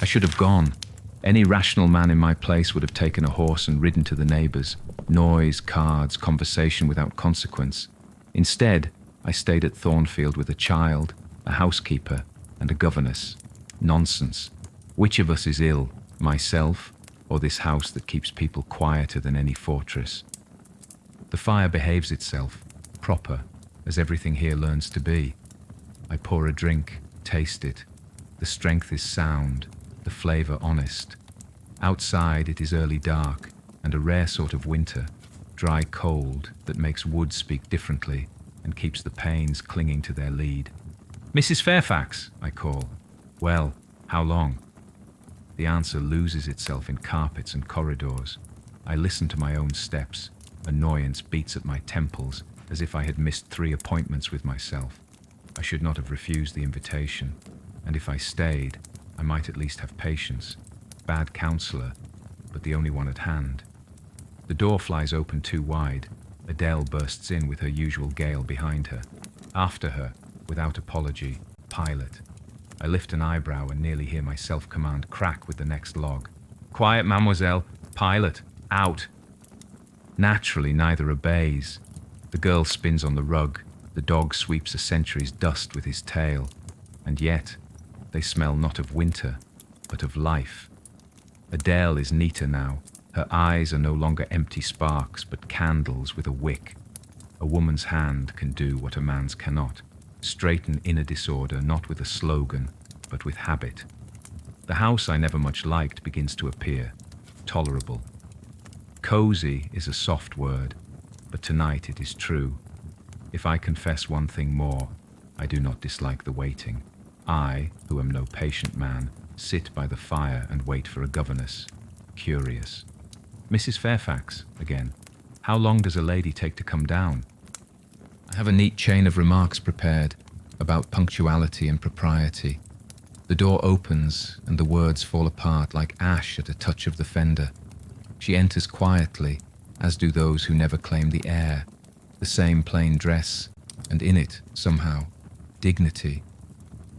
I should have gone. Any rational man in my place would have taken a horse and ridden to the neighbours. Noise, cards, conversation without consequence. Instead, I stayed at Thornfield with a child, a housekeeper, and a governess. Nonsense. Which of us is ill, myself, or this house that keeps people quieter than any fortress? The fire behaves itself, proper, as everything here learns to be. I pour a drink, taste it. The strength is sound, the flavour honest. Outside it is early dark, and a rare sort of winter, dry cold that makes wood speak differently and keeps the panes clinging to their lead. "Mrs. Fairfax," I call. "Well, how long?" The answer loses itself in carpets and corridors. I listen to my own steps. Annoyance beats at my temples as if I had missed 3 appointments with myself. I should not have refused the invitation, and if I stayed, I might at least have patience. Bad counsellor, but the only one at hand. The door flies open too wide. Adele bursts in with her usual gale behind her. After her, without apology, Pilot. I lift an eyebrow and nearly hear my self-command crack with the next log. "Quiet, mademoiselle. Pilot, out." Naturally, neither obeys. The girl spins on the rug. The dog sweeps a century's dust with his tail. And yet, they smell not of winter, but of life. Adele is neater now. Her eyes are no longer empty sparks, but candles with a wick. A woman's hand can do what a man's cannot. Straighten inner disorder not with a slogan, but with habit. The house I never much liked begins to appear, tolerable. Cozy is a soft word, but tonight it is true. If I confess one thing more, I do not dislike the waiting. I, who am no patient man, sit by the fire and wait for a governess. Curious. "Mrs. Fairfax," again. "How long does a lady take to come down?" I have a neat chain of remarks prepared about punctuality and propriety. The door opens and the words fall apart like ash at a touch of the fender. She enters quietly, as do those who never claim the air. The same plain dress, and in it, somehow, dignity.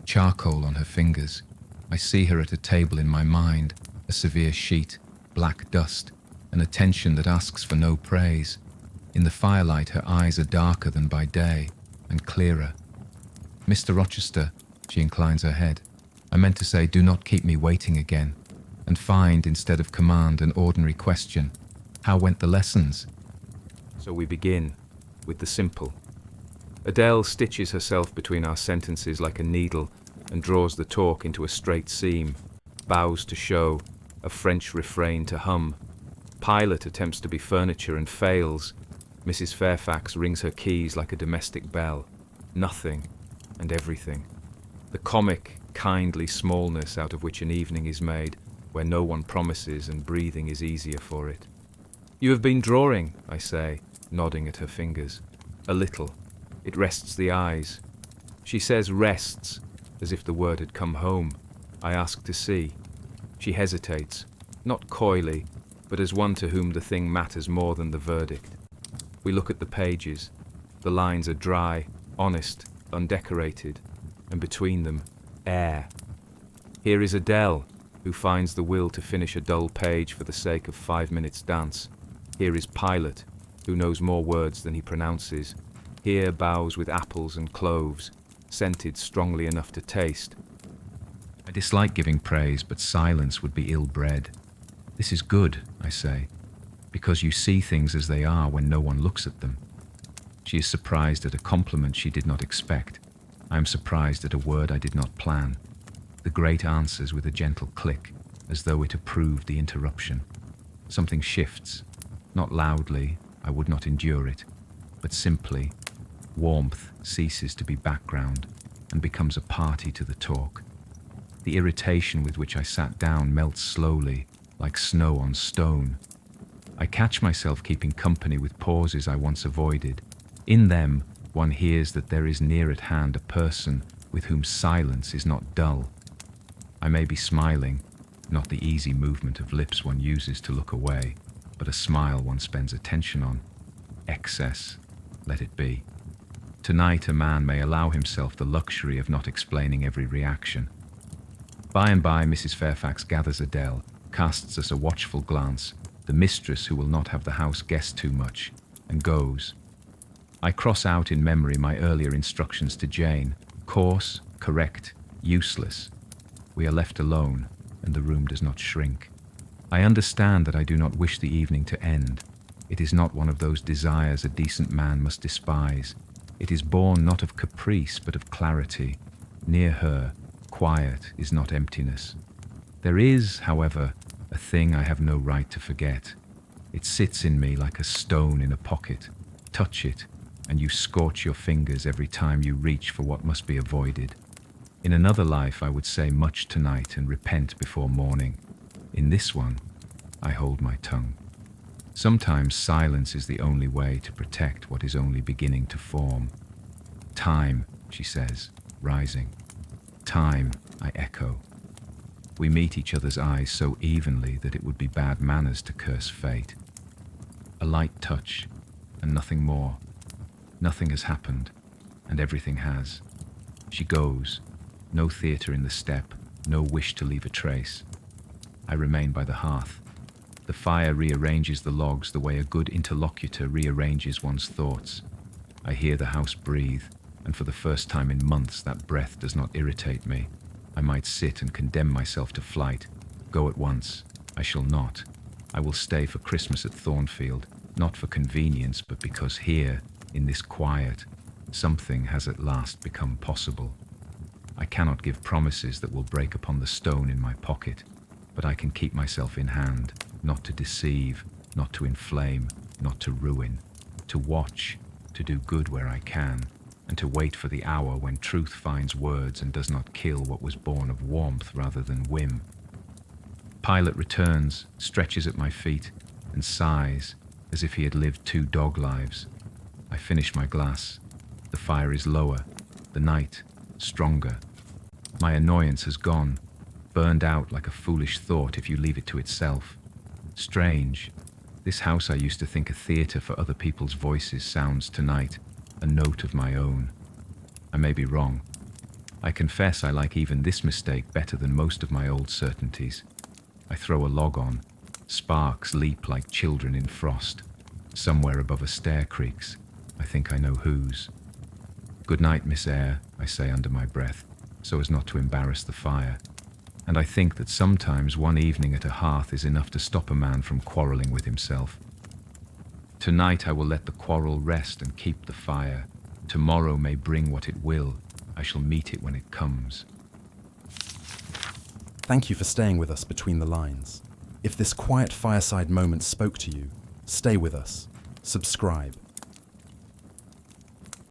Charcoal on her fingers. I see her at a table in my mind, a severe sheet, black dust, an attention that asks for no praise. In the firelight, her eyes are darker than by day, and clearer. "Mr. Rochester," she inclines her head. "I meant to say, do not keep me waiting again," and find, instead of command, an ordinary question. "How went the lessons?" So we begin, with the simple. Adele stitches herself between our sentences like a needle and draws the talk into a straight seam, bows to show, a French refrain to hum. Pilot attempts to be furniture and fails. Mrs. Fairfax rings her keys like a domestic bell. Nothing and everything. The comic, kindly smallness out of which an evening is made, where no one promises and breathing is easier for it. "You have been drawing," I say, nodding at her fingers. "A little. It rests the eyes." She says rests, as if the word had come home. I ask to see. She hesitates, not coyly, but as one to whom the thing matters more than the verdict. We look at the pages. The lines are dry, honest, undecorated, and between them, air. Here is Adele, who finds the will to finish a dull page for the sake of 5 minutes' dance. Here is Pilot, who knows more words than he pronounces. Here bows with apples and cloves, scented strongly enough to taste. I dislike giving praise, but silence would be ill-bred. "This is good," I say, "because you see things as they are when no one looks at them." She is surprised at a compliment she did not expect. I am surprised at a word I did not plan. The great answers with a gentle click, as though it approved the interruption. Something shifts, not loudly, I would not endure it, but simply. Warmth ceases to be background and becomes a party to the talk. The irritation with which I sat down melts slowly, like snow on stone. I catch myself keeping company with pauses I once avoided. In them, one hears that there is near at hand a person with whom silence is not dull. I may be smiling, not the easy movement of lips one uses to look away, but a smile one spends attention on. Excess, let it be. Tonight a man may allow himself the luxury of not explaining every reaction. By and by, Mrs. Fairfax gathers Adele, casts us a watchful glance, the mistress who will not have the house guessed too much, and goes. I cross out in memory my earlier instructions to Jane: coarse, correct, useless. We are left alone, and the room does not shrink. I understand that I do not wish the evening to end. It is not one of those desires a decent man must despise. It is born not of caprice, but of clarity. Near her, quiet is not emptiness. There is, however, a thing I have no right to forget. It sits in me like a stone in a pocket. Touch it, and you scorch your fingers every time you reach for what must be avoided. In another life, I would say much tonight and repent before morning. In this one, I hold my tongue. Sometimes silence is the only way to protect what is only beginning to form. Time, she says, rising. Time, I echo. We meet each other's eyes so evenly that it would be bad manners to curse fate. A light touch, and nothing more. Nothing has happened, and everything has. She goes. No theatre in the step, no wish to leave a trace. I remain by the hearth. The fire rearranges the logs the way a good interlocutor rearranges one's thoughts. I hear the house breathe, and for the first time in months that breath does not irritate me. I might sit and condemn myself to flight. Go at once. I shall not. I will stay for Christmas at Thornfield, not for convenience, but because here, in this quiet, something has at last become possible. I cannot give promises that will break upon the stone in my pocket, but I can keep myself in hand, not to deceive, not to inflame, not to ruin, to watch, to do good where I can, and to wait for the hour when truth finds words and does not kill what was born of warmth rather than whim. Pilate returns, stretches at my feet, and sighs as if he had lived 2 dog lives. I finish my glass. The fire is lower, the night stronger. My annoyance has gone, burned out like a foolish thought if you leave it to itself. Strange. This house I used to think a theatre for other people's voices sounds tonight a note of my own. I may be wrong. I confess I like even this mistake better than most of my old certainties. I throw a log on. Sparks leap like children in frost. Somewhere above a stair creaks. I think I know whose. Good night, Miss Eyre, I say under my breath, so as not to embarrass the fire. And I think that sometimes one evening at a hearth is enough to stop a man from quarrelling with himself. Tonight I will let the quarrel rest and keep the fire. Tomorrow may bring what it will. I shall meet it when it comes. Thank you for staying with us between the lines. If this quiet fireside moment spoke to you, stay with us, subscribe,